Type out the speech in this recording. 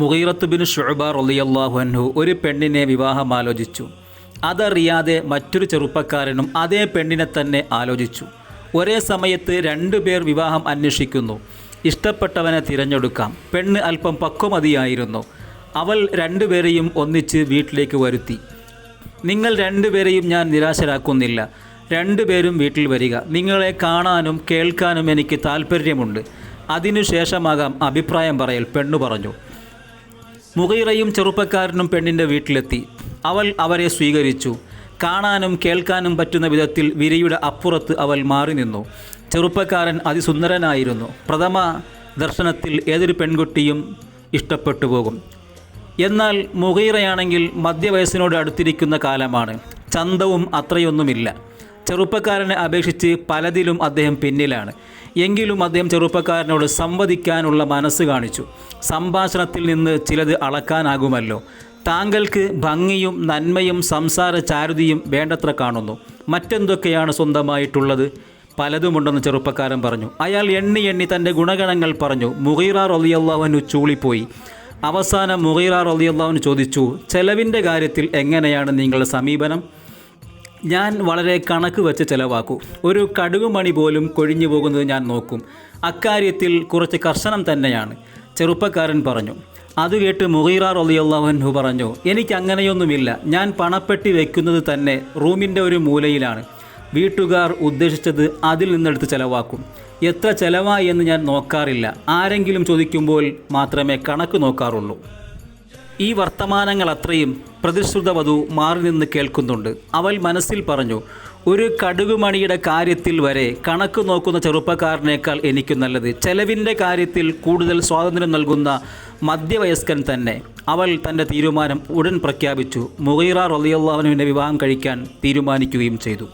മുഗീറത്ത് bin ശുഅബ റളിയല്ലാഹു അൻഹു ഒരു പെണ്ണിനെ വിവാഹം ആലോചിച്ചു. അതറിയാതെ മറ്റൊരു ചെറുപ്പക്കാരനും അതേ പെണ്ണിനെ തന്നെ ആലോചിച്ചു. ഒരേ സമയത്ത് രണ്ടുപേർ വിവാഹം അന്വേഷിക്കുന്നു. ഇഷ്ടപ്പെട്ടവനെ തിരഞ്ഞെടുക്കാം. പെണ്ണ് അല്പം പക്വമതിയായിരുന്നു. അവൾ രണ്ടുപേരെയും ഒന്നിച്ച് വീട്ടിലേക്ക് വരുത്തി. നിങ്ങൾ രണ്ടുപേരെയും ഞാൻ നിരാശരാക്കുന്നില്ല. രണ്ടുപേരും വീട്ടിൽ വരിക. നിങ്ങളെ കാണാനും കേൾക്കാനും എനിക്ക് താല്പര്യമുണ്ട്. അതിനുശേഷമാകാം അഭിപ്രായം പറയൽ, പെണ്ണു പറഞ്ഞു. മുഗീറയും ചെറുപ്പക്കാരനും പെണ്ണിൻ്റെ വീട്ടിലെത്തി. അവൾ അവരെ സ്വീകരിച്ചു. കാണാനും കേൾക്കാനും പറ്റുന്ന വിധത്തിൽ വിരിയുടെ അപ്പുറത്ത് അവൾ മാറി നിന്നു. ചെറുപ്പക്കാരൻ അതിസുന്ദരനായിരുന്നു. പ്രഥമ ദർശനത്തിൽ ഏതൊരു പെൺകുട്ടിയും ഇഷ്ടപ്പെട്ടു പോകും. എന്നാൽ മുഗീറയാണെങ്കിൽ മധ്യവയസ്സിനോട് അടുത്തിരിക്കുന്ന കാലമാണ്. ചന്തവും അത്രയൊന്നുമില്ല. ചെറുപ്പക്കാരനെ അപേക്ഷിച്ച് പലതിലും അദ്ദേഹം പിന്നിലാണ്. എങ്കിലും അദ്ദേഹം ചെറുപ്പക്കാരനോട് സംവദിക്കാനുള്ള മനസ്സ് കാണിച്ചു. സംഭാഷണത്തിൽ നിന്ന് ചിലത് അളക്കാനാകുമല്ലോ. താങ്കൾക്ക് ഭംഗിയും നന്മയും സംസാര ചാരുതയും വേണ്ടത്ര കാണുന്നു. മറ്റെന്തൊക്കെയാണ് സ്വന്തമായിട്ടുള്ളത്? പലതുമുണ്ടെന്ന് ചെറുപ്പക്കാരൻ പറഞ്ഞു. അയാൾ എണ്ണി എണ്ണി തൻ്റെ ഗുണഗണങ്ങൾ പറഞ്ഞു. മുഗീറ റളിയല്ലാഹു അൻഹു ചൂളിപ്പോയി. അവസാനം മുഗീറ റളിയല്ലാഹു അൻഹു ചോദിച്ചു, ചെലവിൻ്റെ കാര്യത്തിൽ എങ്ങനെയാണ് നിങ്ങളുടെ സമീപനം? ഞാൻ വളരെ കണക്ക് വെച്ച് ചിലവാക്കൂ. ഒരു കടുകുമണി പോലും കൊഴിഞ്ഞു പോകുന്നത് ഞാൻ നോക്കും. അക്കാര്യത്തിൽ കുറച്ച് കർശനം തന്നെയാണ്, ചെറുപ്പക്കാരൻ പറഞ്ഞു. അത് കേട്ട് മുഗീറ റളിയല്ലാഹു അൻഹു പറഞ്ഞു, എനിക്കങ്ങനെയൊന്നുമില്ല. ഞാൻ പണപ്പെട്ടി വയ്ക്കുന്നത് തന്നെ റൂമിൻ്റെ ഒരു മൂലയിലാണ്. വീട്ടുകാർ ഉദ്ദേശിച്ചത് അതിൽ നിന്നെടുത്ത് ചിലവാക്കും. എത്ര ചിലവായി എന്ന് ഞാൻ നോക്കാറില്ല. ആരെങ്കിലും ചോദിക്കുമ്പോൾ മാത്രമേ കണക്ക് നോക്കാറുള്ളൂ. ഈ വർത്തമാനങ്ങൾ അത്രയും പ്രതിശ്രുത വധു മാറി നിന്ന് കേൾക്കുന്നുണ്ട്. അവൾ മനസ്സിൽ പറഞ്ഞു, ഒരു കടുകുമണിയുടെ കാര്യത്തിൽ വരെ കണക്ക് നോക്കുന്ന ചെറുപ്പക്കാരനേക്കാൾ എനിക്ക് നല്ലത് ചെലവിൻ്റെ കാര്യത്തിൽ കൂടുതൽ സ്വാതന്ത്ര്യം നൽകുന്ന മധ്യവയസ്കൻ തന്നെ. അവൾ തൻ്റെ തീരുമാനം ഉടൻ പ്രഖ്യാപിച്ചു. മുഗീറ റളിയല്ലാഹു അൻഹുവിനെ വിവാഹം കഴിക്കാൻ തീരുമാനിക്കുകയും ചെയ്തു.